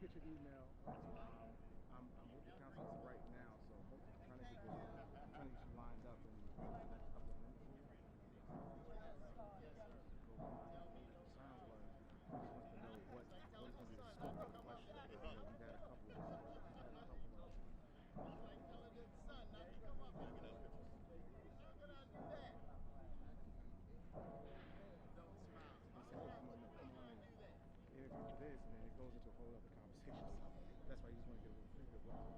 get your email. I'm with the council right now, so I'm trying to get you lined up in the next couple of minutes here. Sound was just wants to know what's going to be the scope of the question. We've had a couple of. Like telling his son not to come up here. How could I do that? Don't smile. He said, oh, come on, no, come on. Interview for this, and then it goes into a whole other conversation. So that's why you just want to get a little figure of what you're asking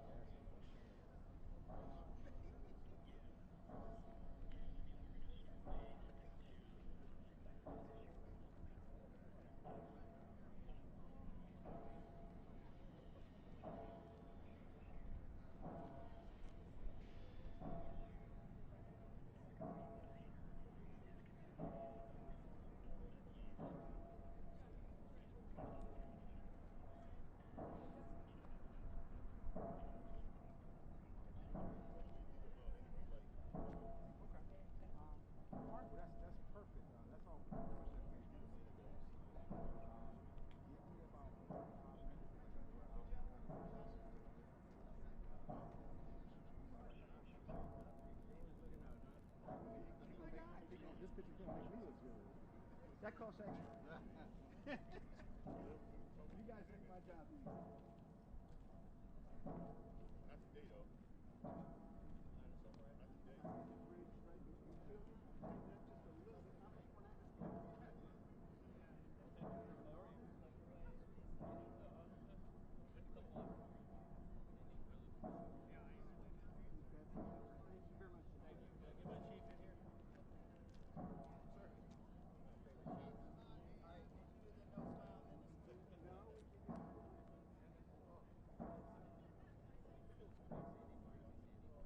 that's perfect. That's all the questions that we do. Give me about 5 minutes. This picture's gonna make me look good. That costs extra. You guys make my job easy. Not today, though. Not today. Bridge right between children. Just a little bit. Not much more than Thank you very much. Thank you. Get my chief in here. Sir.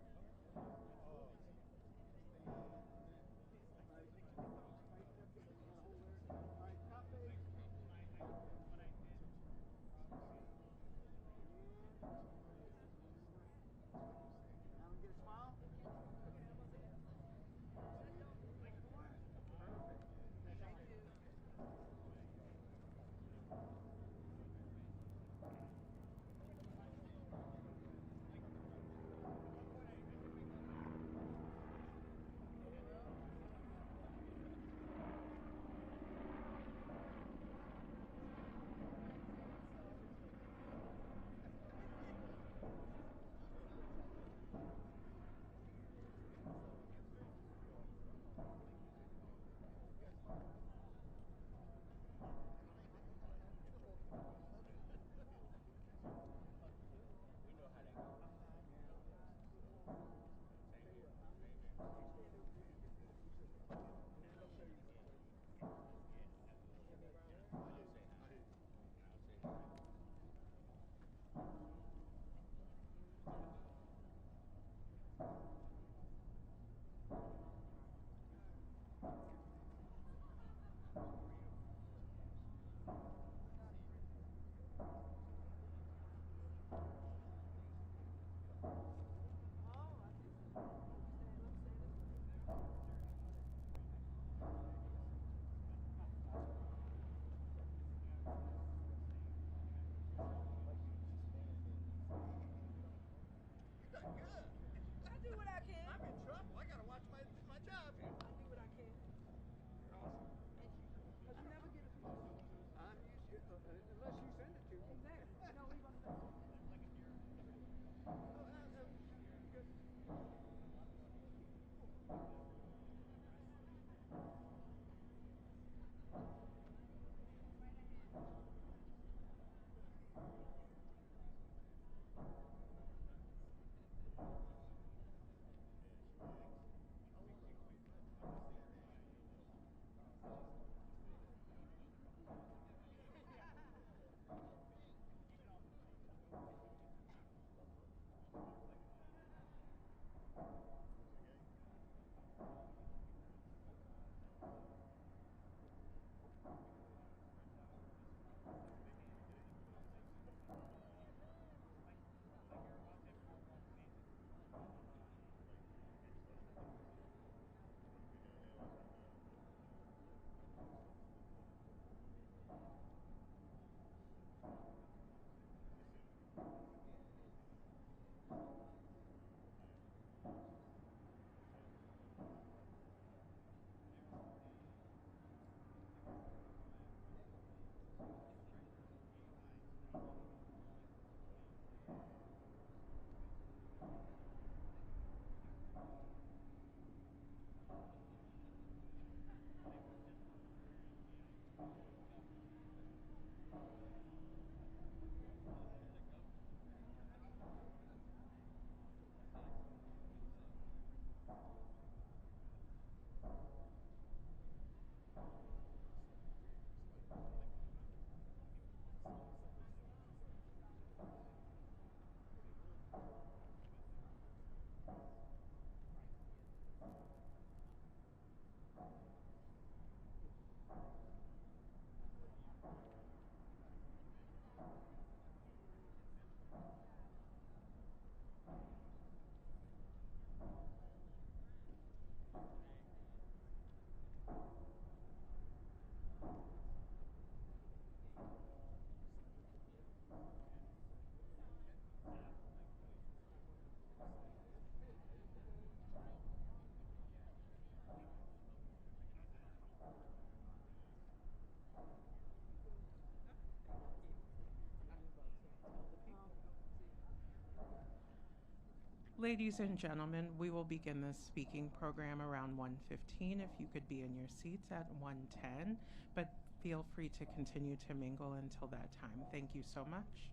Ladies and gentlemen, we will begin the speaking program around 1:15. If you could be in your seats at 1:10, but feel free to continue to mingle until that time. Thank you so much.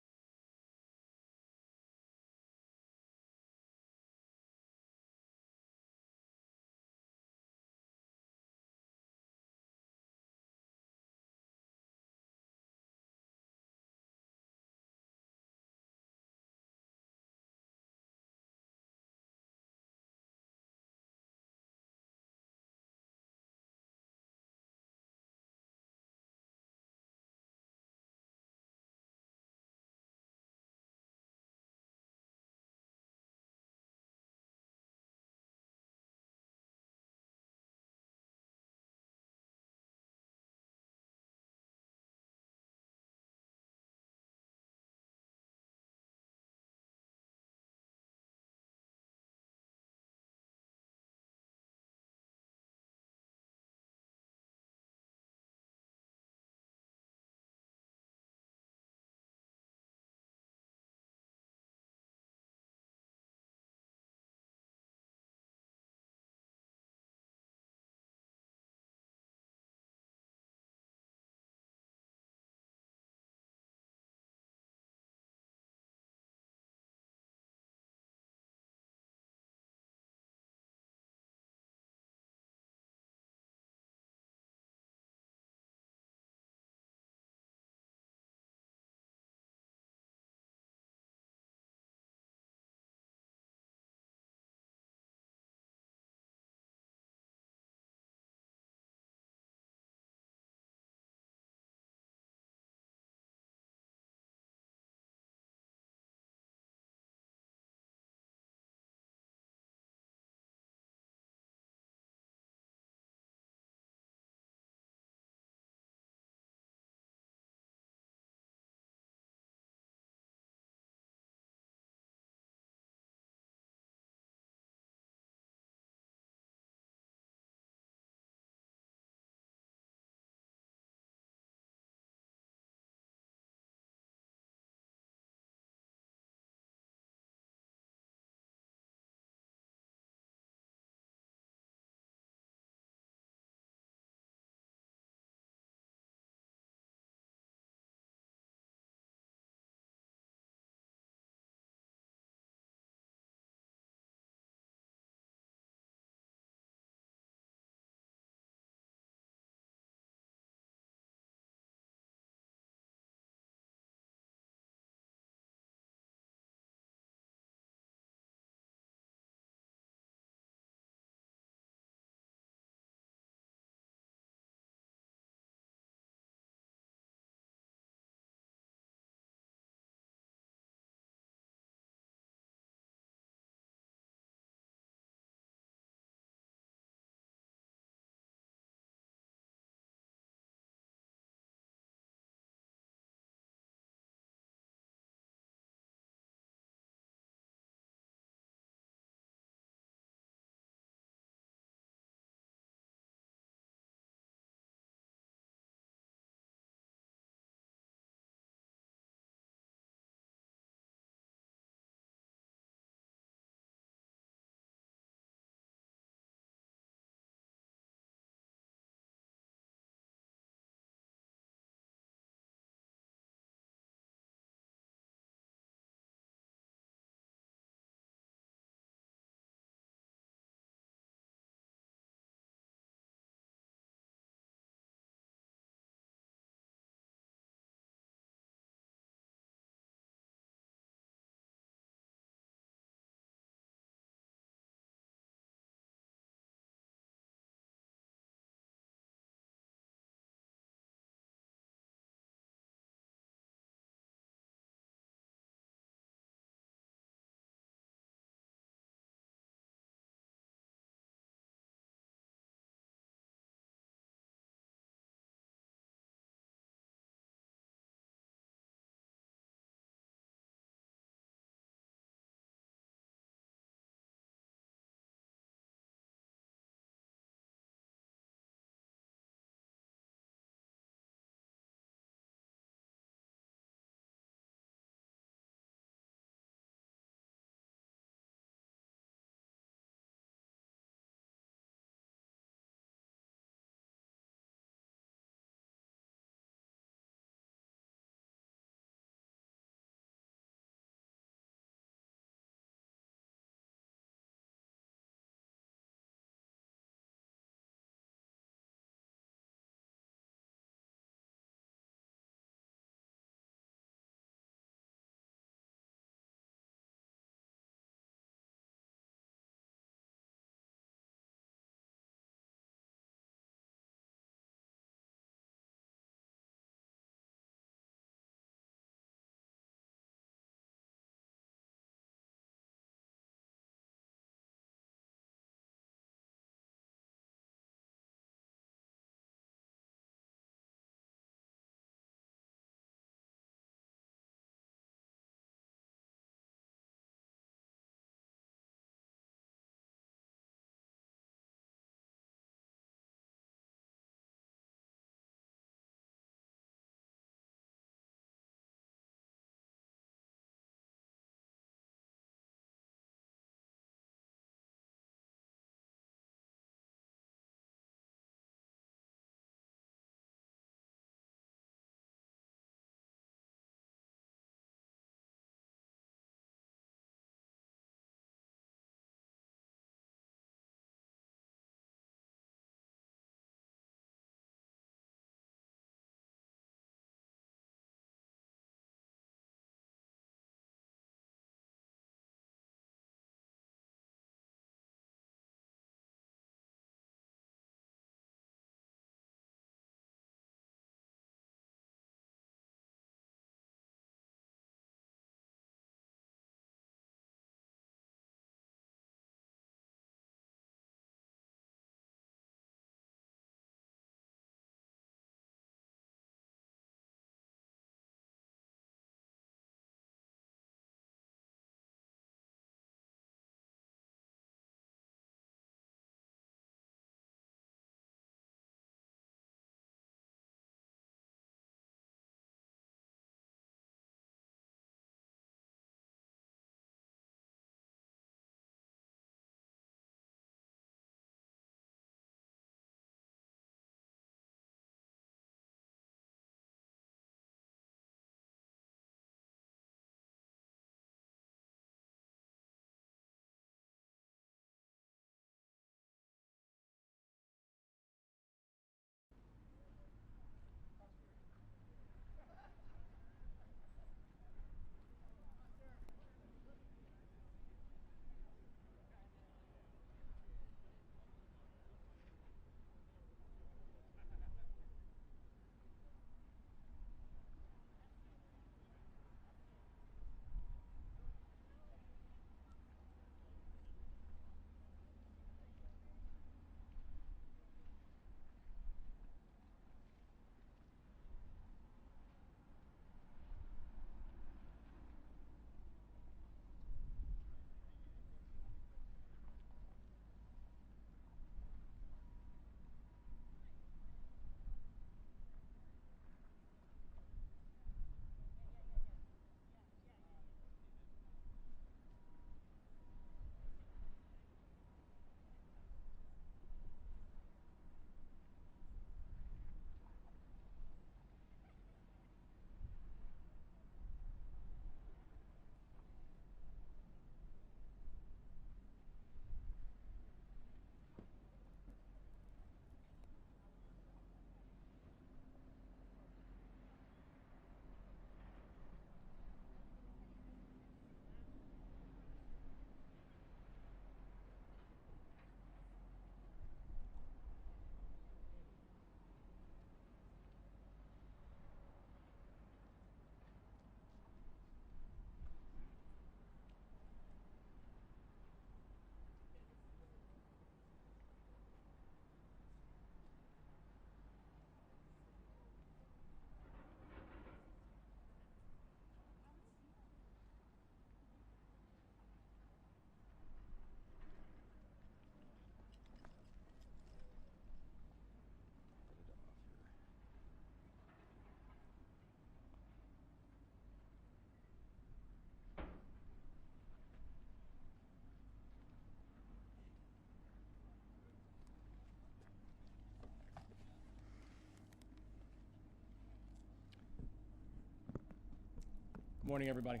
Morning, everybody.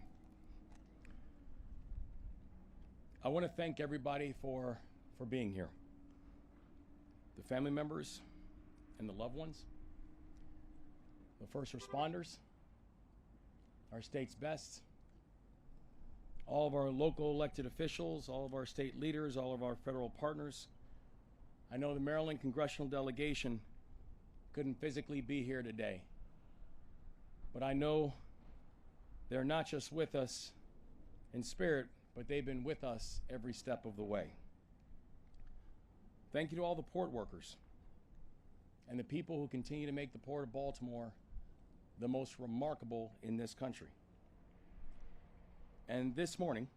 I want to thank everybody for being here. The family members and the loved ones, the first responders, our state's best, all of our local elected officials, all of our state leaders, all of our federal partners. I know the Maryland congressional delegation couldn't physically be here today, but I know they're not just with us in spirit, but they've been with us every step of the way. Thank you to all the port workers and the people who continue to make the Port of Baltimore the most remarkable in this country. And this morning,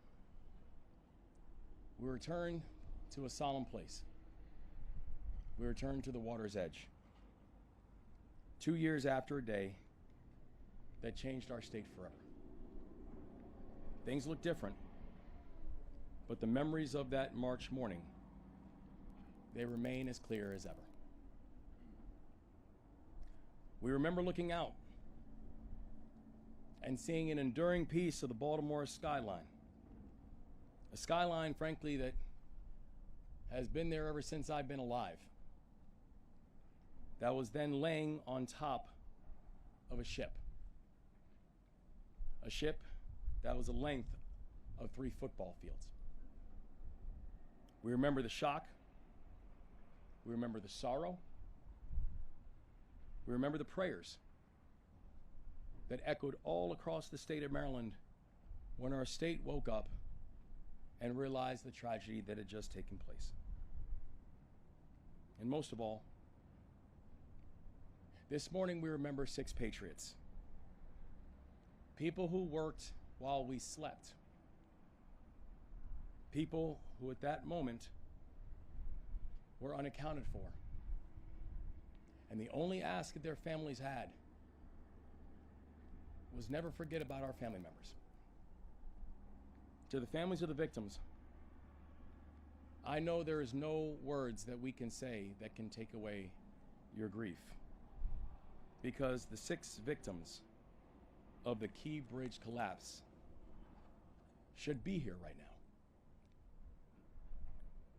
we return to a solemn place. We return to the water's edge. 2 years after a day that changed our state forever. Things look different, but the memories of that March morning, they remain as clear as ever. We remember looking out and seeing an enduring piece of the Baltimore skyline. A skyline, frankly, that has been there ever since I've been alive. That was then laying on top of a ship. A ship that was the length of 3 football fields. We remember the shock. We remember the sorrow. We remember the prayers that echoed all across the state of Maryland when our state woke up and realized the tragedy that had just taken place. And most of all, this morning we remember 6 patriots. People who worked while we slept. People who at that moment were unaccounted for. And the only ask that their families had was never forget about our family members. To the families of the victims, I know there is no words that we can say that can take away your grief, because the 6 victims of the Key Bridge collapse should be here right now.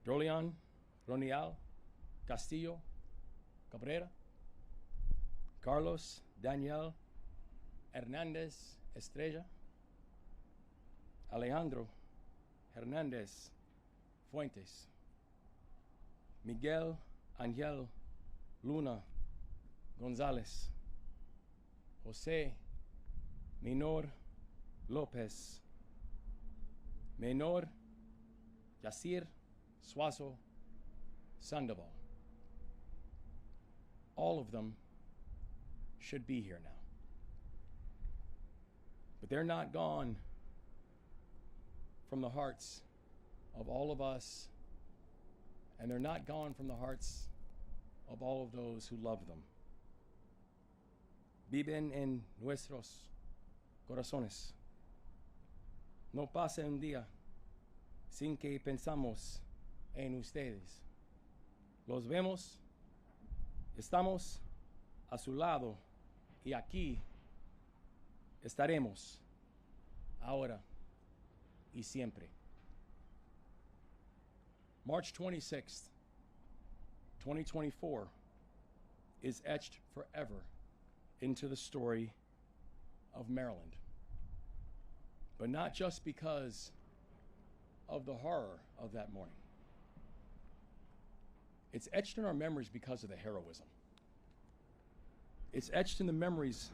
Rolian, Ronial, Castillo, Cabrera, Carlos, Daniel, Hernandez, Estrella, Alejandro, Hernandez, Fuentes, Miguel, Angel, Luna, Gonzalez, Jose, Minor, Lopez, Menor, Yacir, Suazo, Sandoval. All of them should be here now. But they're not gone from the hearts of all of us, and they're not gone from the hearts of all of those who love them. Viven en nuestros corazones. No pasa un día sin que pensamos en ustedes. Los vemos, estamos a su lado, y aquí estaremos, ahora y siempre. March 26th, 2024 is etched forever into the story of Maryland. But not just because of the horror of that morning. It's etched in our memories because of the heroism. It's etched in the memories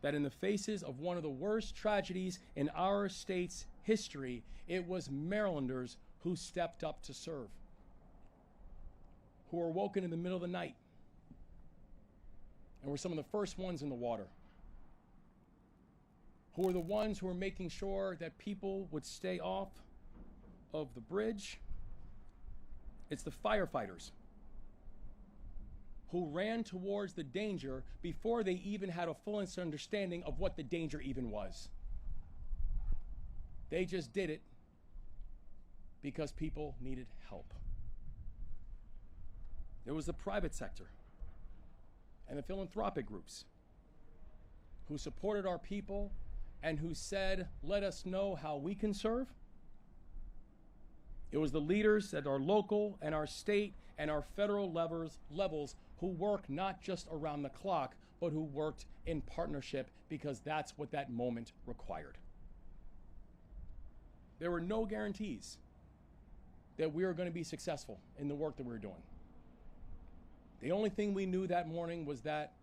that in the faces of one of the worst tragedies in our state's history, it was Marylanders who stepped up to serve, who were woken in the middle of the night, and were some of the first ones in the water, who were the ones who were making sure that people would stay off of the bridge. It's the firefighters who ran towards the danger before they even had a full understanding of what the danger even was. They just did it because people needed help. There was the private sector and the philanthropic groups who supported our people and who said, let us know how we can serve. It was the leaders at our local and our state and our federal levels who work not just around the clock, but who worked in partnership, because that's what that moment required. There were no guarantees that we were going to be successful in the work that we were doing. The only thing we knew that morning was that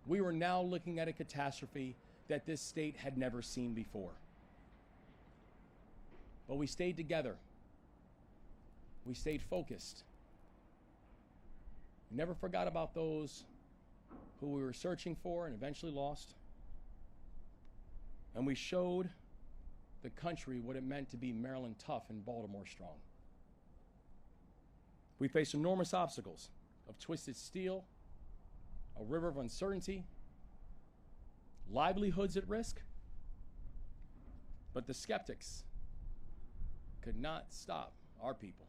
we were now looking at a catastrophe that this state had never seen before. But we stayed together. We stayed focused. We never forgot about those who we were searching for and eventually lost. And we showed the country what it meant to be Maryland tough and Baltimore strong. We faced enormous obstacles of twisted steel, a river of uncertainty, livelihoods at risk, but the skeptics could not stop our people.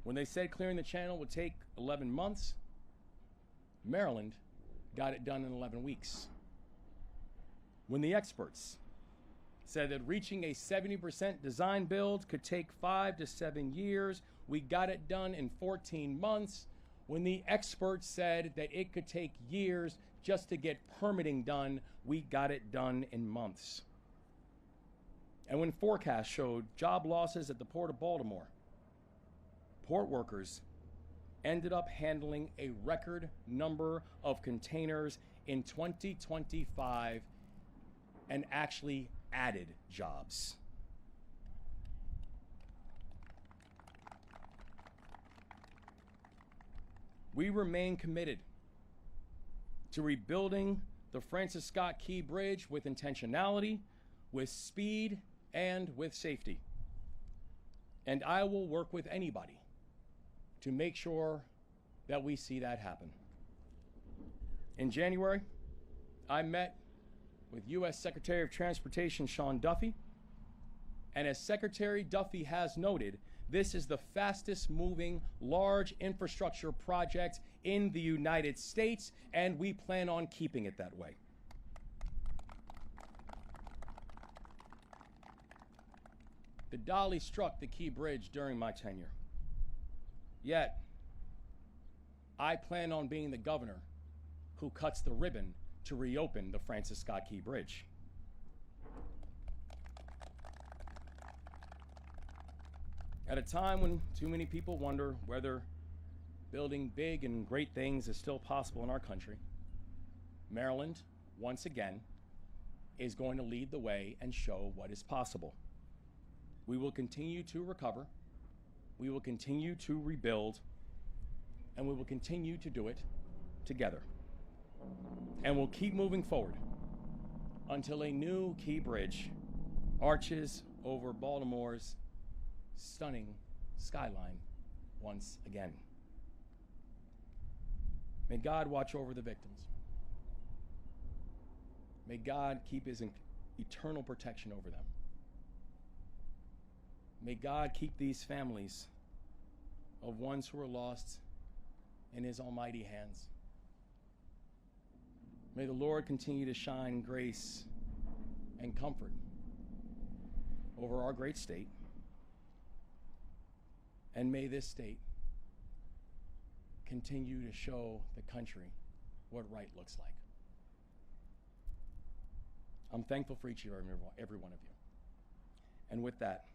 When they said clearing the channel would take 11 months, Maryland got it done in 11 weeks. When the experts said that reaching a 70% design build could take 5 to 7 years, we got it done in 14 months. When the experts said that it could take years just to get permitting done, we got it done in months. And when forecasts showed job losses at the Port of Baltimore, port workers ended up handling a record number of containers in 2025 and actually added jobs. We remain committed to rebuilding the Francis Scott Key Bridge with intentionality, with speed, and with safety. And I will work with anybody to make sure that we see that happen. In January, I met with U.S. Secretary of Transportation Sean Duffy, and as Secretary Duffy has noted, this is the fastest moving large infrastructure project in the United States, and we plan on keeping it that way. The Dolly struck the Key Bridge during my tenure. Yet, I plan on being the governor who cuts the ribbon to reopen the Francis Scott Key Bridge. At a time when too many people wonder whether building big and great things is still possible in our country, Maryland, once again, is going to lead the way and show what is possible. We will continue to recover, we will continue to rebuild, and we will continue to do it together. And we'll keep moving forward until a new Key Bridge arches over Baltimore's stunning skyline once again. May God watch over the victims. May God keep his eternal protection over them. May God keep these families of ones who are lost in his almighty hands. May the Lord continue to shine grace and comfort over our great state. And may this state continue to show the country what right looks like. I'm thankful for each and every one of you. And with that,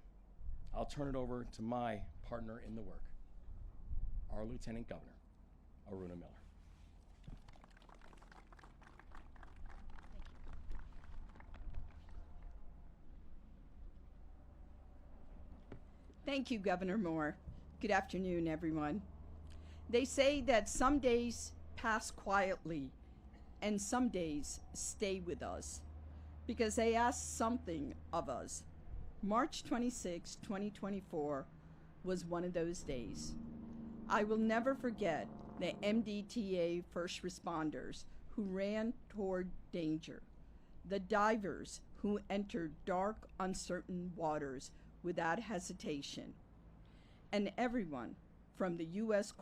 I'll turn it over to my partner in the work, our Lieutenant Governor, Aruna Miller. Thank you, Governor Moore. Good afternoon, everyone. They say that some days pass quietly and some days stay with us because they ask something of us. March 26, 2024 was one of those days. I will never forget the MDTA first responders who ran toward danger, the divers who entered dark, uncertain waters without hesitation, and everyone from the U.S.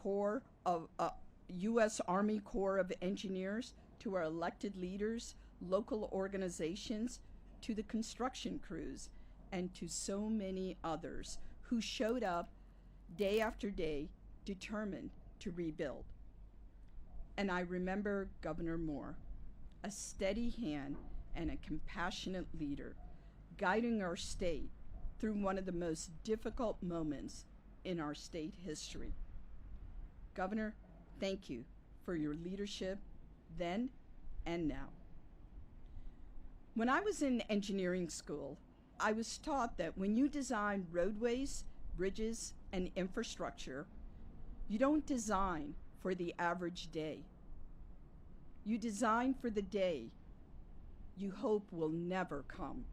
Army Corps of Engineers to our elected leaders local organizations to the construction crews, and to so many others who showed up day after day determined to rebuild. And I remember Governor Moore, a steady hand and a compassionate leader, guiding our state through one of the most difficult moments in our state history. Governor, thank you for your leadership then and now. When I was in engineering school, I was taught that when you design roadways, bridges, and infrastructure, you don't design for the average day. You design for the day you hope will never come.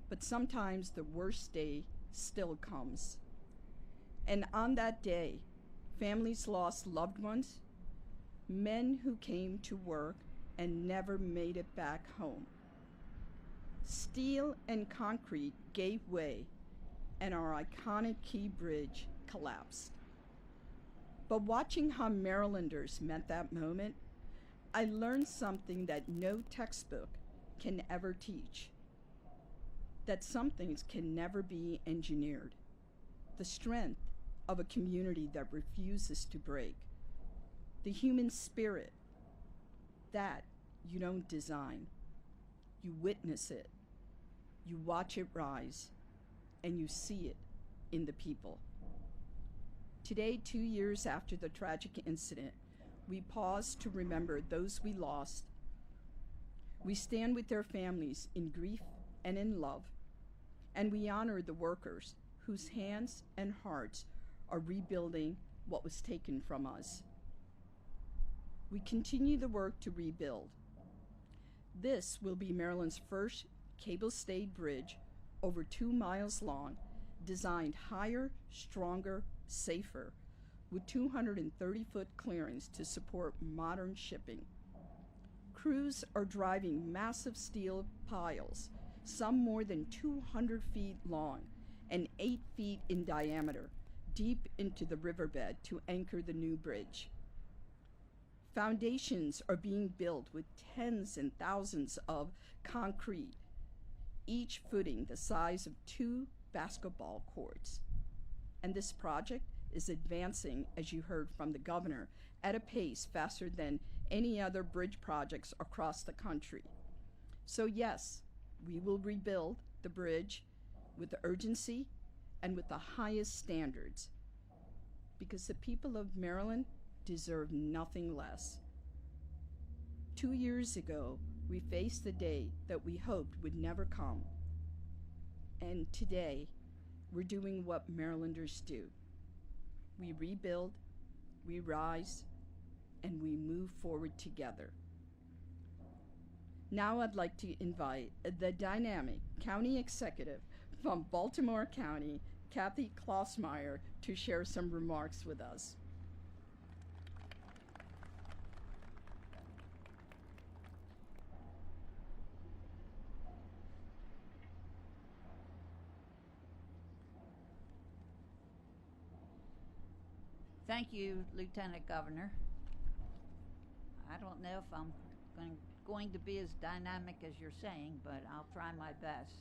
But sometimes the worst day still comes. And on that day, families lost loved ones, men who came to work and never made it back home. Steel and concrete gave way, and our iconic Key Bridge collapsed. But watching how Marylanders met that moment, I learned something that no textbook can ever teach. That some things can never be engineered. The strength of a community that refuses to break. The human spirit, that you don't design. You witness it. You watch it rise, and you see it in the people. Today, 2 years after the tragic incident, we pause to remember those we lost. We stand with their families in grief and in love, and we honor the workers whose hands and hearts are rebuilding what was taken from us. We continue the work to rebuild. This will be Maryland's first cable-stayed bridge over 2 miles long, designed higher, stronger, safer, with 230-foot clearings to support modern shipping. Crews are driving massive steel piles, some more than 200 feet long and 8 feet in diameter, deep into the riverbed to anchor the new bridge. Foundations are being built with tens and thousands of concrete, each footing the size of 2 basketball courts. And this project is advancing, as you heard from the governor, at a pace faster than any other bridge projects across the country. So yes, we will rebuild the bridge with urgency and with the highest standards, because the people of Maryland deserve nothing less. 2 years ago, we faced the day that we hoped would never come. And today, we're doing what Marylanders do. We rebuild, we rise, and we move forward together. Now I'd like to invite the dynamic county executive from Baltimore County, Kathy Klossmeyer, to share some remarks with us. Thank you, Lieutenant Governor. I don't know if I'm going to be as dynamic as you're saying, but I'll try my best.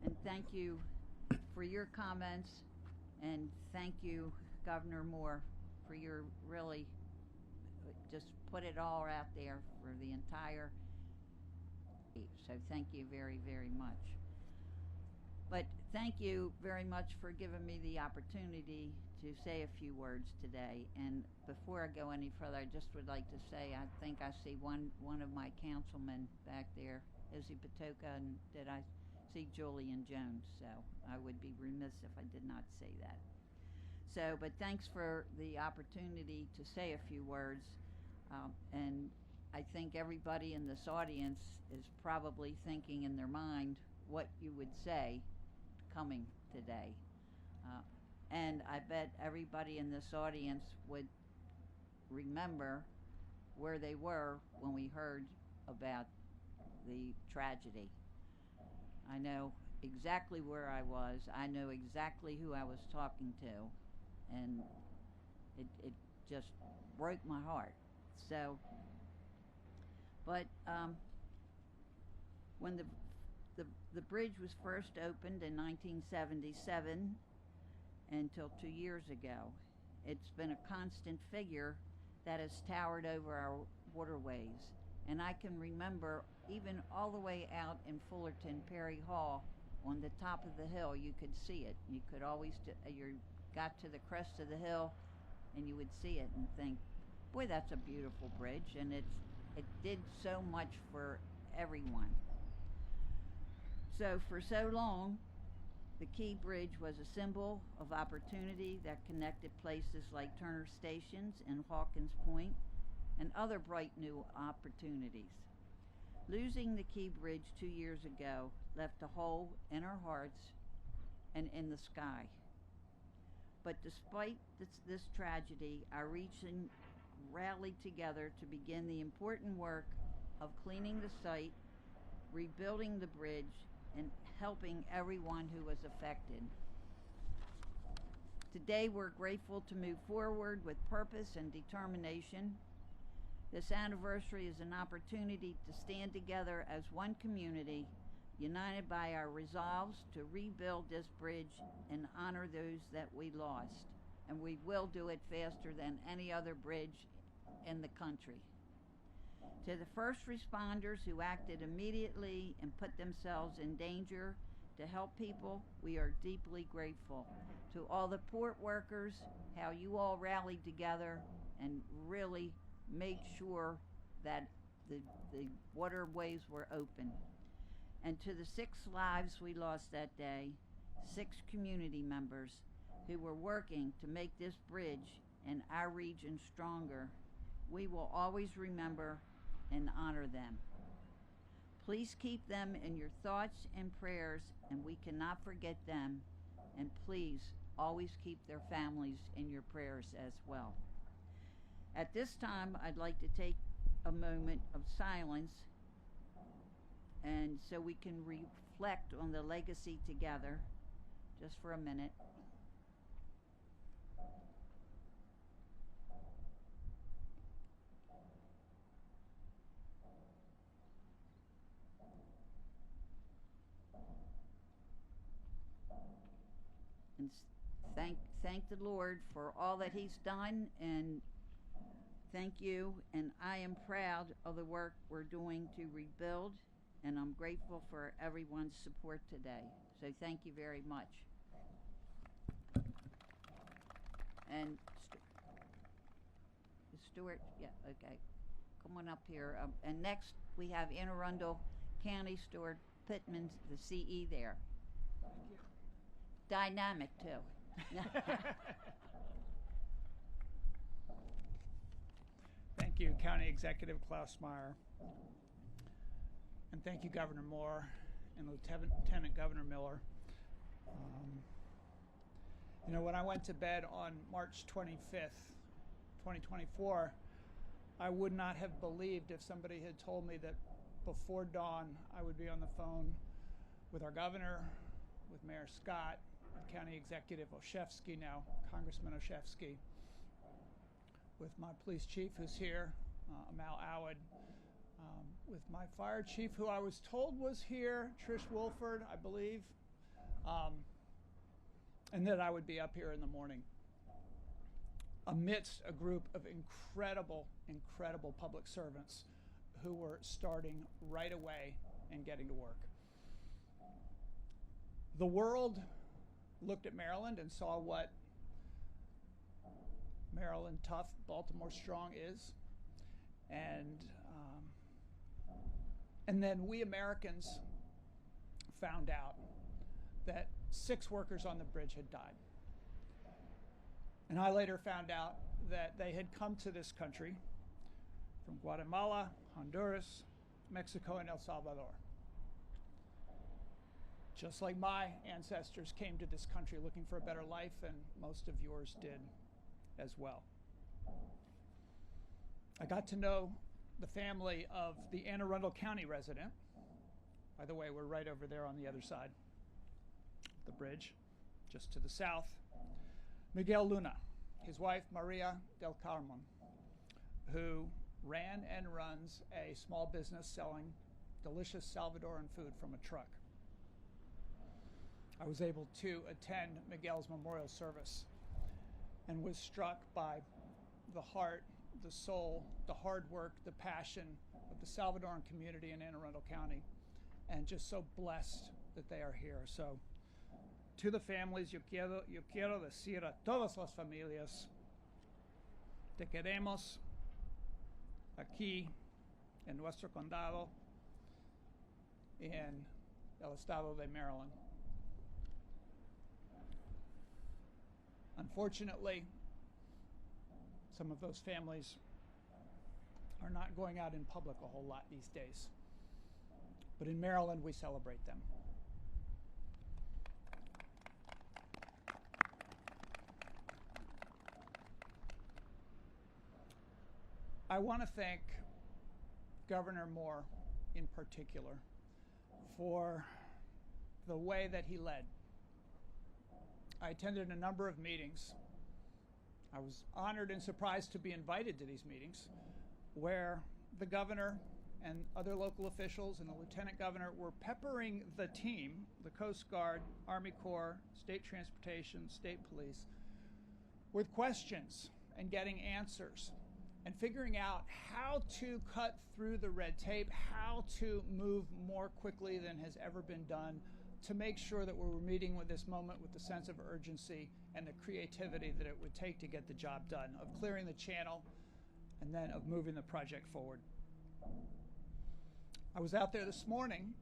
And thank you for your comments, and thank you, Governor Moore, for your really just put it all out there for the entire state. So thank you very, very much. But thank you very much for giving me the opportunity to say a few words today. And before I go any further, I just would like to say I think I see one of my councilmen back there, Izzy Patoka, and did I see Julian Jones? So I would be remiss if I did not say that. So, but thanks for the opportunity to say a few words. And I think everybody in this audience is probably thinking in their mind what you would say coming today. And I bet everybody in this audience would remember where they were when we heard about the tragedy. I know exactly where I was. I know exactly who I was talking to. And it just broke my heart. So But when the bridge was first opened in 1977 until 2 years ago, it's been a constant figure that has towered over our waterways. And I can remember even all the way out in Fullerton, Perry Hall, on the top of the hill, you could see it. You could always, you got to the crest of the hill and you would see it and think, boy, that's a beautiful bridge. And it did so much for everyone. So for so long, the Key Bridge was a symbol of opportunity that connected places like Turner Stations and Hawkins Point and other bright new opportunities. Losing the Key Bridge 2 years ago left a hole in our hearts and in the sky. But despite this tragedy, our region rallied together to begin the important work of cleaning the site, rebuilding the bridge, and helping everyone who was affected. Today, we're grateful to move forward with purpose and determination. This anniversary is an opportunity to stand together as one community, united by our resolves to rebuild this bridge and honor those that we lost. And we will do it faster than any other bridge in the country. To the first responders who acted immediately and put themselves in danger to help people, we are deeply grateful. To all the port workers, how you all rallied together and really made sure that the waterways were open. And to the 6 lives we lost that day, 6 community members who were working to make this bridge and our region stronger, we will always remember and honor them. Please keep them in your thoughts and prayers, and we cannot forget them. And please always keep their families in your prayers as well. At this time, I'd like to take a moment of silence and so we can reflect on the legacy together, just for a minute. And thank the Lord for all that He's done, and thank you. And I am proud of the work we're doing to rebuild, and I'm grateful for everyone's support today. So thank you very much. And Stuart, yeah, okay, come on up here. And next we have Anne Arundel County Stuart Pittman, the CE there. Dynamic too. Thank you, County Executive Klaus Meyer. And thank you, Governor Moore and Lieutenant Governor Miller. You know, when I went to bed on March 25th, 2024, I would not have believed if somebody had told me that before dawn I would be on the phone with our governor, with Mayor Scott, with County Executive Olszewski, now Congressman Olszewski, with my police chief who's here, Amal Awad, with my fire chief who I was told was here, Trish Wolford, I believe, and that I would be up here in the morning amidst a group of incredible public servants who were starting right away and getting to work. The world looked at Maryland and saw what Maryland tough, Baltimore strong is, and then we Americans found out that 6 workers on the bridge had died. And I later found out that they had come to this country from Guatemala, Honduras, Mexico, and El Salvador. Just like my ancestors came to this country looking for a better life, and most of yours did as well. I got to know the family of the Anne Arundel County resident. By the way, we're right over there on the other side of the bridge, just to the south. Miguel Luna, his wife Maria del Carmen, who ran and runs a small business selling delicious Salvadoran food from a truck. I was able to attend Miguel's memorial service and was struck by the heart, the soul, the hard work, the passion of the Salvadoran community in Anne Arundel County, and just so blessed that they are here. So to the families, yo quiero decir a todas las familias, te queremos aquí en nuestro condado, en el estado de Maryland. Unfortunately, some of those families are not going out in public a whole lot these days. But in Maryland, we celebrate them. I want to thank Governor Moore in particular for the way that he led. I attended a number of meetings. I was honored and surprised to be invited to these meetings where the governor and other local officials and the lieutenant governor were peppering the team, the Coast Guard, Army Corps, State Transportation, State Police, with questions and getting answers and figuring out how to cut through the red tape, how to move more quickly than has ever been done to make sure that we were meeting with this moment with the sense of urgency and the creativity that it would take to get the job done, of clearing the channel and then of moving the project forward. I was out there this morning,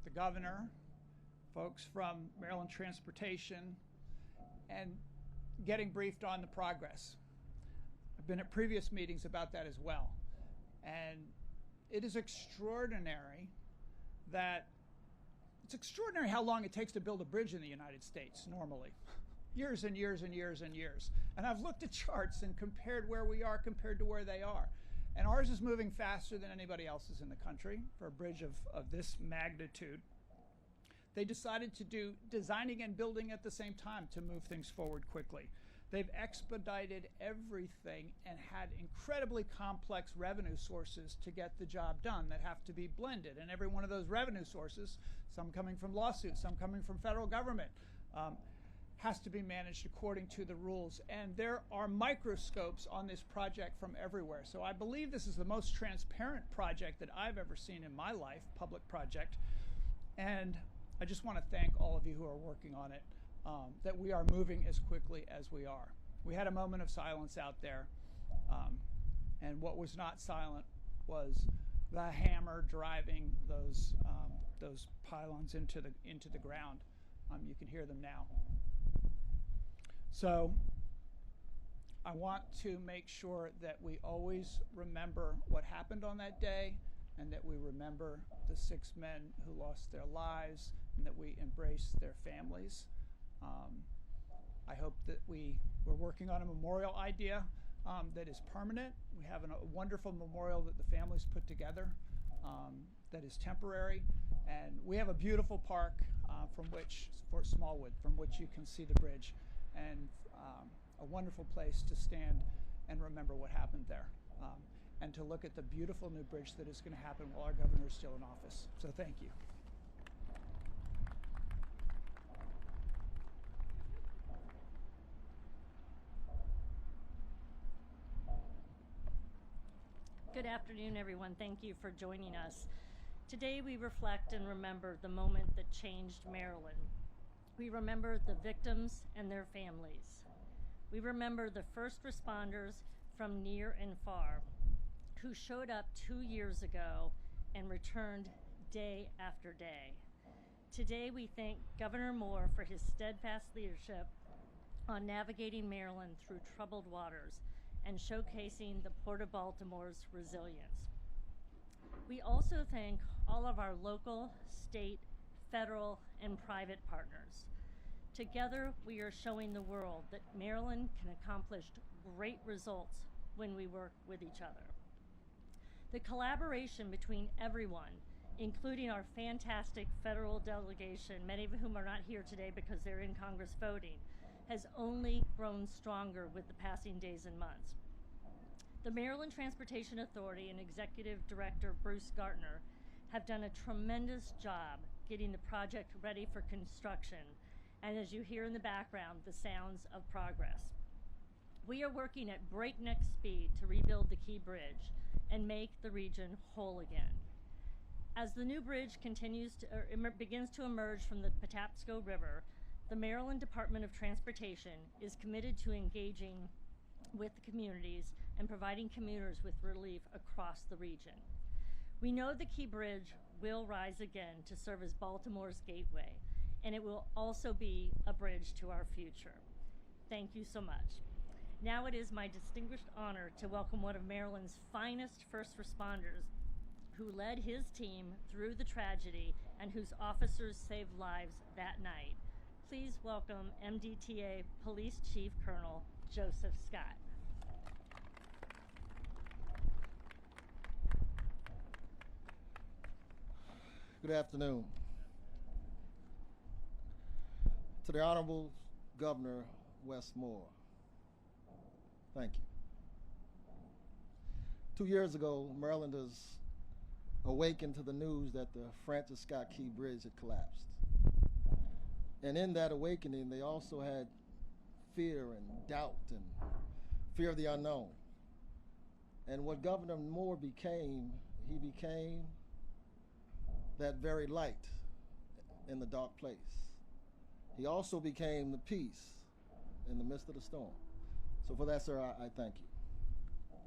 the governor, folks from Maryland Transportation, and getting briefed on the progress. I've been at previous meetings about that as well. And it is extraordinary how long it takes to build a bridge in the United States normally. Years and years and years and years. And I've looked at charts and compared where we are compared to where they are. And ours is moving faster than anybody else's in the country for a bridge of this magnitude. They decided to do designing and building at the same time to move things forward quickly. They've expedited everything and had incredibly complex revenue sources to get the job done that have to be blended. And every one of those revenue sources, some coming from lawsuits, some coming from federal government, has to be managed according to the rules. And there are microscopes on this project from everywhere. So I believe this is the most transparent project that I've ever seen in my life, public project. And I just want to thank all of you who are working on it, that we are moving as quickly as we are. We had a moment of silence out there, and what was not silent was the hammer driving those pylons into the ground. You can hear them now. So I want to make sure that we always remember what happened on that day, and that we remember the 6 men who lost their lives, and that we embrace their families. I hope that we're working on a memorial idea that is permanent. We have a wonderful memorial that the families put together that is temporary. And we have a beautiful park for Smallwood, from which you can see the bridge, and a wonderful place to stand and remember what happened there, and to look at the beautiful new bridge that is going to happen while our governor is still in office. So thank you. Good afternoon, everyone. Thank you for joining us. Today we reflect and remember the moment that changed Maryland. We remember the victims and their families. We remember the first responders from near and far who showed up 2 years ago and returned day after day. Today we thank Governor Moore for his steadfast leadership on navigating Maryland through troubled waters and showcasing the Port of Baltimore's resilience. We also thank all of our local, state, federal, and private partners. Together, we are showing the world that Maryland can accomplish great results when we work with each other. The collaboration between everyone, including our fantastic federal delegation, many of whom are not here today because they're in Congress voting, has only grown stronger with the passing days and months. The Maryland Transportation Authority and Executive Director Bruce Gartner have done a tremendous job getting the project ready for construction, and as you hear in the background, the sounds of progress. We are working at breakneck speed to rebuild the Key Bridge and make the region whole again. As the new bridge begins to emerge from the Patapsco River, the Maryland Department of Transportation is committed to engaging with the communities and providing commuters with relief across the region. We know the Key Bridge will rise again to serve as Baltimore's gateway, and it will also be a bridge to our future. Thank you so much. Now it is my distinguished honor to welcome one of Maryland's finest first responders who led his team through the tragedy and whose officers saved lives that night. Please welcome MDTA Police Chief Colonel Joseph Scott. Good afternoon. To the Honorable Governor Westmore, thank you. 2 years ago, Marylanders awakened to the news that the Francis Scott Key Bridge had collapsed. And in that awakening, they also had fear and doubt and fear of the unknown. And what Governor Moore became, he became that very light in the dark place. He also became the peace in the midst of the storm. So for that, sir, I thank you.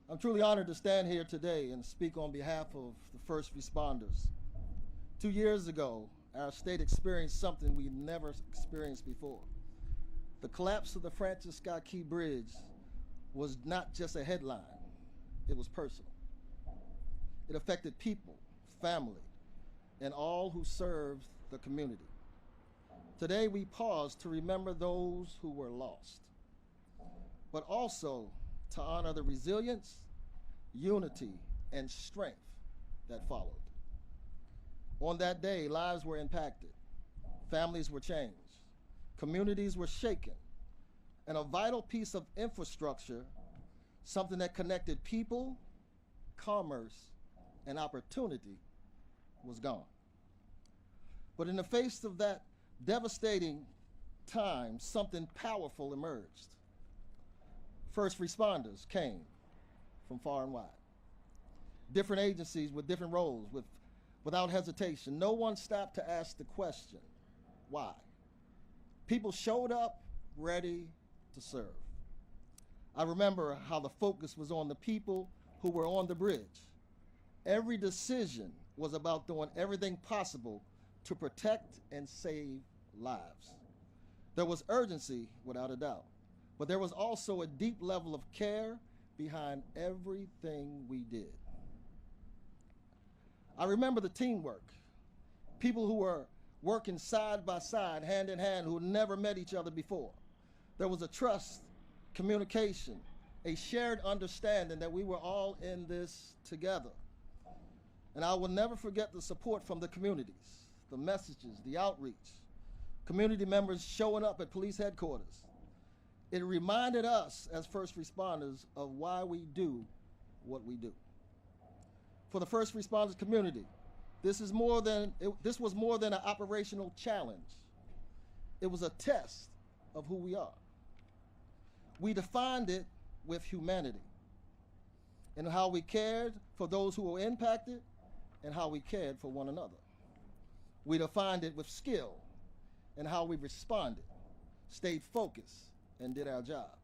I'm truly honored to stand here today and speak on behalf of the first responders. 2 years ago, our state experienced something we never experienced before. The collapse of the Francis Scott Key Bridge was not just a headline, it was personal. It affected people, family, and all who served the community. Today we pause to remember those who were lost, but also to honor the resilience, unity, and strength that followed. On that day, lives were impacted, families were changed, communities were shaken, and a vital piece of infrastructure, something that connected people, commerce, and opportunity, was gone. But in the face of that devastating time, something powerful emerged. First responders came from far and wide. Different agencies with different roles, without hesitation. No one stopped to ask the question, why? People showed up ready to serve. I remember how the focus was on the people who were on the bridge. Every decision was about doing everything possible to protect and save lives. There was urgency, without a doubt, but there was also a deep level of care behind everything we did. I remember the teamwork, people who were working side by side, hand in hand, who had never met each other before. There was a trust, communication, a shared understanding that we were all in this together. And I will never forget the support from the communities, the messages, the outreach, community members showing up at police headquarters. It reminded us as first responders of why we do what we do. For the first responders community, this was more than an operational challenge. It was a test of who we are. We defined it with humanity and how we cared for those who were impacted and how we cared for one another. We defined it with skill and how we responded, stayed focused, and did our job.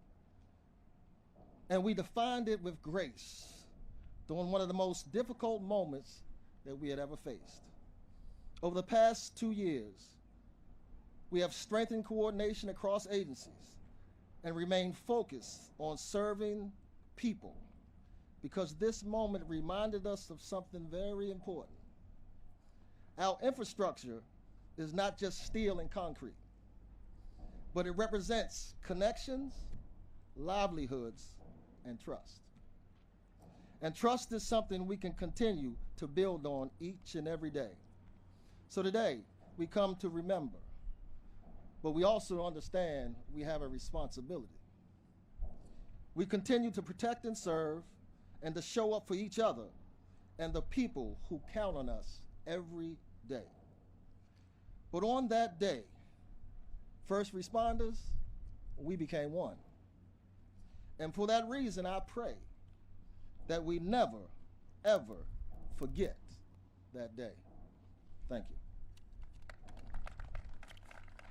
And we defined it with grace during one of the most difficult moments that we had ever faced. Over the past 2 years, we have strengthened coordination across agencies and remained focused on serving people, because this moment reminded us of something very important. Our infrastructure is not just steel and concrete, but it represents connections, livelihoods, and trust. And trust is something we can continue to build on each and every day. So today, we come to remember, but we also understand we have a responsibility. We continue to protect and serve and to show up for each other and the people who count on us every day. But on that day, first responders, we became one. And for that reason, I pray that we never, ever forget that day. Thank you.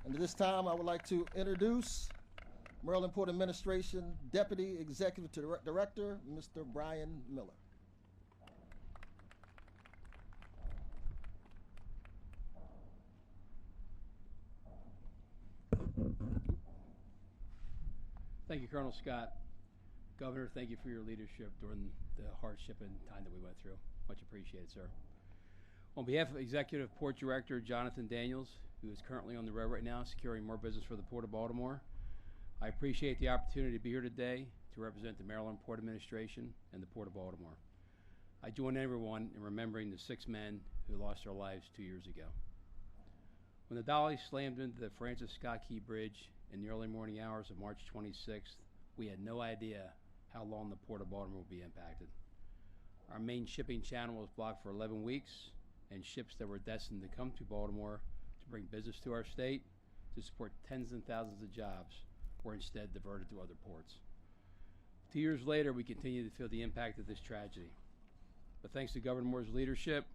And at this time, I would like to introduce Maryland Port Administration Deputy Executive Director, Mr. Brian Miller. Thank you, Colonel Scott. Governor, thank you for your leadership during the hardship and time that we went through. Much appreciated, sir. On behalf of Executive Port Director Jonathan Daniels, who is currently on the road right now securing more business for the Port of Baltimore, I appreciate the opportunity to be here today to represent the Maryland Port Administration and the Port of Baltimore. I join everyone in remembering the 6 men who lost their lives 2 years ago. When the dolly slammed into the Francis Scott Key Bridge in the early morning hours of March 26th, we had no idea how long the Port of Baltimore would be impacted. Our main shipping channel was blocked for 11 weeks, and ships that were destined to come to Baltimore to bring business to our state, to support tens and thousands of jobs, were instead diverted to other ports. 2 years later, we continue to feel the impact of this tragedy. But thanks to Governor Moore's leadership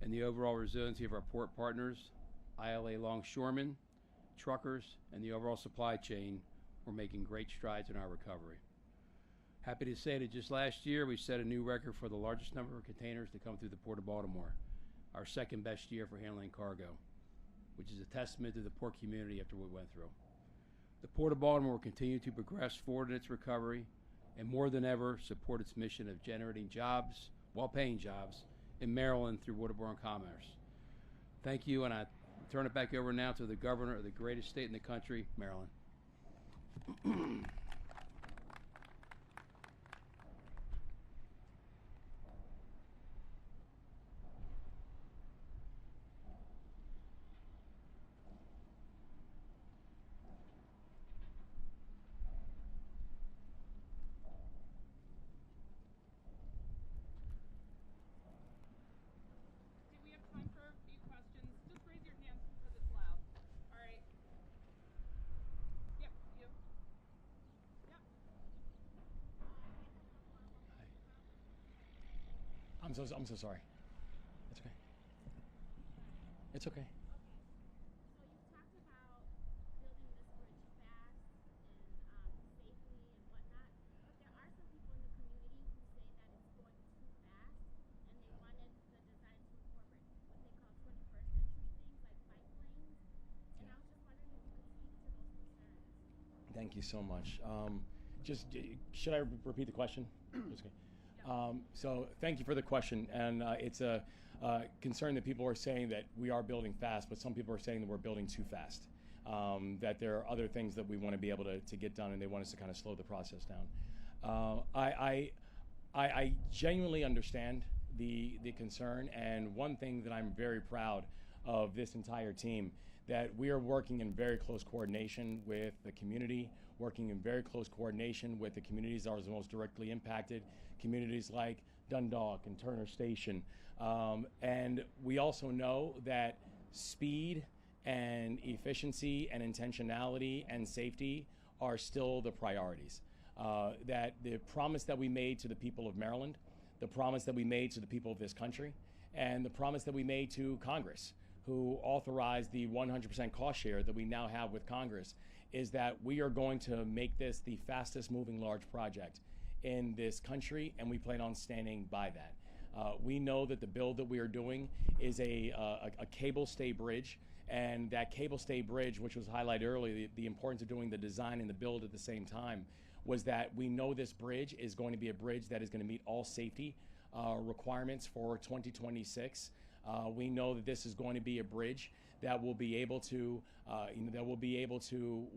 and the overall resiliency of our port partners, ILA longshoremen, truckers, and the overall supply chain, we're making great strides in our recovery. Happy to say that just last year, we set a new record for the largest number of containers to come through the Port of Baltimore, our second best year for handling cargo, which is a testament to the port community after what we went through. The Port of Baltimore will continue to progress forward in its recovery and more than ever support its mission of generating jobs, well-paying jobs, in Maryland through waterborne commerce. Thank you, and I turn it back over now to the Governor of the greatest state in the country, Maryland. I'm so sorry. It's okay. It's okay. So you talked about building this bridge fast and safely and whatnot, but there are some people in the community who say that it's going too fast, and they wanted the design to incorporate what they call 21st century things like bike lanes. And I was just wondering if you could speak to those concerns. Thank you so much. Should I repeat the question? It's okay. So thank you for the question, and it's a concern that people are saying that we are building fast, but some people are saying that we're building too fast, that there are other things that we want to be able to get done, and they want us to kind of slow the process down. I genuinely understand the concern, and one thing that I'm very proud of this entire team, that we are working in very close coordination with the community, working in very close coordination with the communities that are the most directly impacted, communities like Dundalk and Turner Station. And we also know that speed and efficiency and intentionality and safety are still the priorities. That the promise that we made to the people of Maryland, the promise that we made to the people of this country, and the promise that we made to Congress, who authorized the 100% cost share that we now have with Congress, is that we are going to make this the fastest moving large project in this country, and we plan on standing by that. We know that the build that we are doing is a cable stay bridge, and that cable stay bridge, which was highlighted earlier, the importance of doing the design and the build at the same time, was that we know this bridge is going to be a bridge that is going to meet all safety requirements for 2026. We know that this is going to be a bridge that will be able to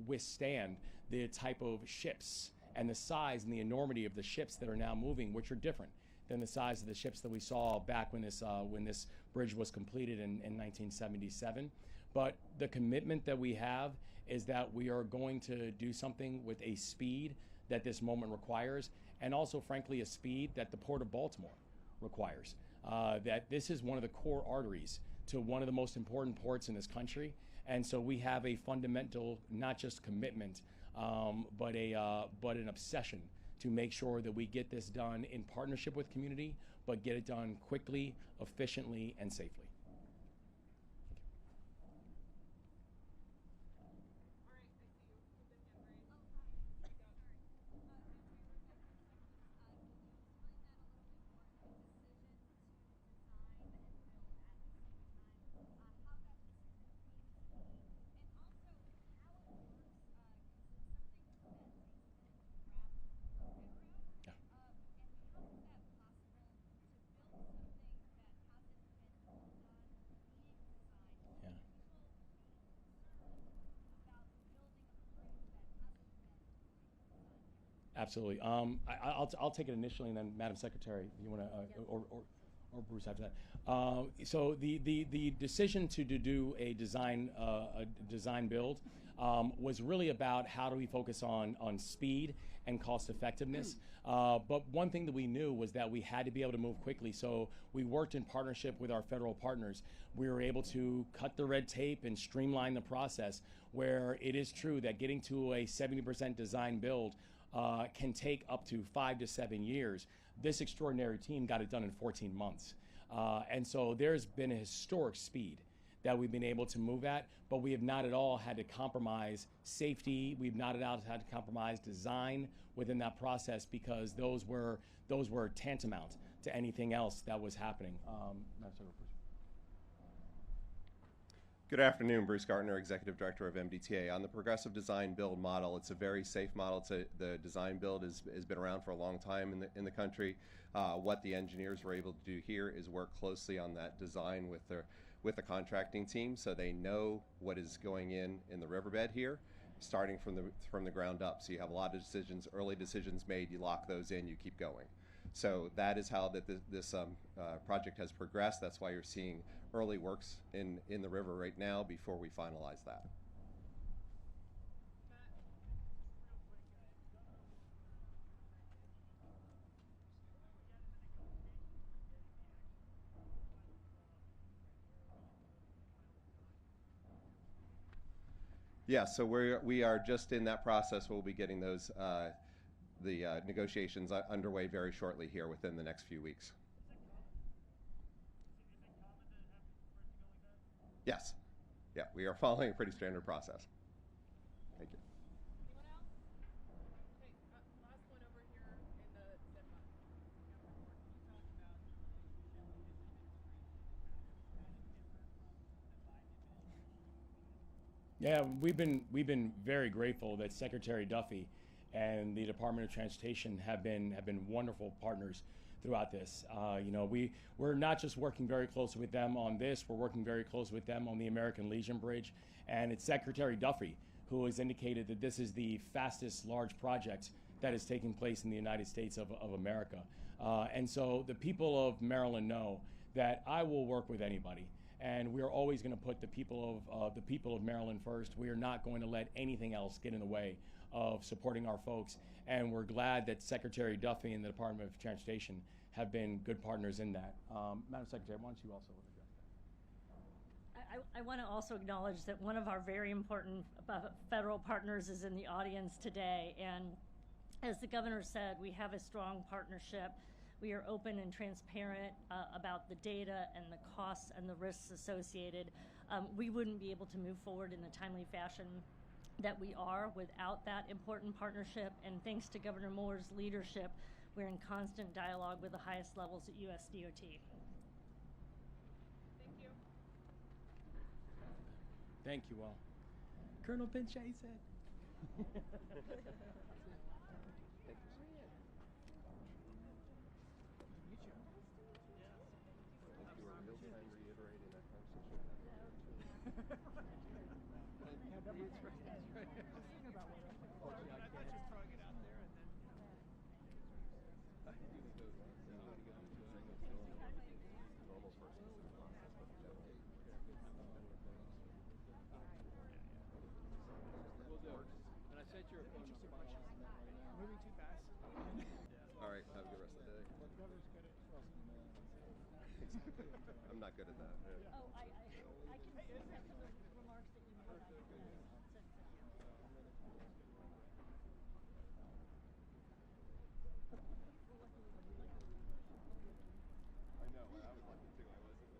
withstand the type of ships and the size and the enormity of the ships that are now moving, which are different than the size of the ships that we saw back when this bridge was completed in 1977. But the commitment that we have is that we are going to do something with a speed that this moment requires, and also, frankly, a speed that the Port of Baltimore requires. That this is one of the core arteries to one of the most important ports in this country, and so we have a fundamental, not just commitment, but an obsession to make sure that we get this done in partnership with community, but get it done quickly, efficiently, and safely. Absolutely. I'll take it initially, and then Madam Secretary, you want to, or Bruce after that. So the decision to do a design build was really about how do we focus on speed and cost effectiveness. But one thing that we knew was that we had to be able to move quickly. So we worked in partnership with our federal partners. We were able to cut the red tape and streamline the process, where it is true that getting to a 70% design build can take up to 5 to 7 years. This extraordinary team got it done in 14 months. And so there's been a historic speed that we've been able to move at, but we have not at all had to compromise safety. We've not at all had to compromise design within that process, because those were tantamount to anything else that was happening. Good afternoon, Bruce Gartner, Executive Director of MDTA. On the progressive design build model, it's a very safe model. The design build has been around for a long time in the country. What the engineers were able to do here is work closely on that design with the contracting team, so they know what is going in the riverbed here, starting from the ground up. So you have a lot of decisions, early decisions made, you lock those in, you keep going. So that is how this project has progressed. That's why you're seeing early works in the river right now before we finalize that. Yeah, so we are just in that process. We'll be getting those the negotiations underway very shortly here within the next few weeks. Yes. Yeah, we are following a pretty standard process. Thank you. Anyone else? Okay, last one over here in the zip line. Yeah, we've been very grateful that Secretary Duffy and the Department of Transportation have been wonderful partners throughout this. You know, we're not just working very closely with them on this, we're working very closely with them on the American Legion Bridge, and it's Secretary Duffy who has indicated that this is the fastest large project that is taking place in the United States of America. And so the people of Maryland know that I will work with anybody, and we are always going to put the people of Maryland first. We are not going to let anything else get in the way of supporting our folks, and we're glad that Secretary Duffy and the Department of Transportation have been good partners in that. Madam Secretary, why don't you also address that? I want to also acknowledge that one of our very important federal partners is in the audience today, and as the governor said, we have a strong partnership. We are open and transparent about the data and the costs and the risks associated. We wouldn't be able to move forward in the timely fashion that we are without that important partnership, and thanks to Governor Moore's leadership, we're in constant dialogue with the highest levels at USDOT. Thank you. Thank you all. Colonel Pinchay said. And I sent your phone number. too fast. All right, have a good rest of the day. But the governor's good at trusting, man. I'm not good at that. Yeah. Oh, I can see that from the remarks that you made. I think that's I know. I was lucky too. I wasn't.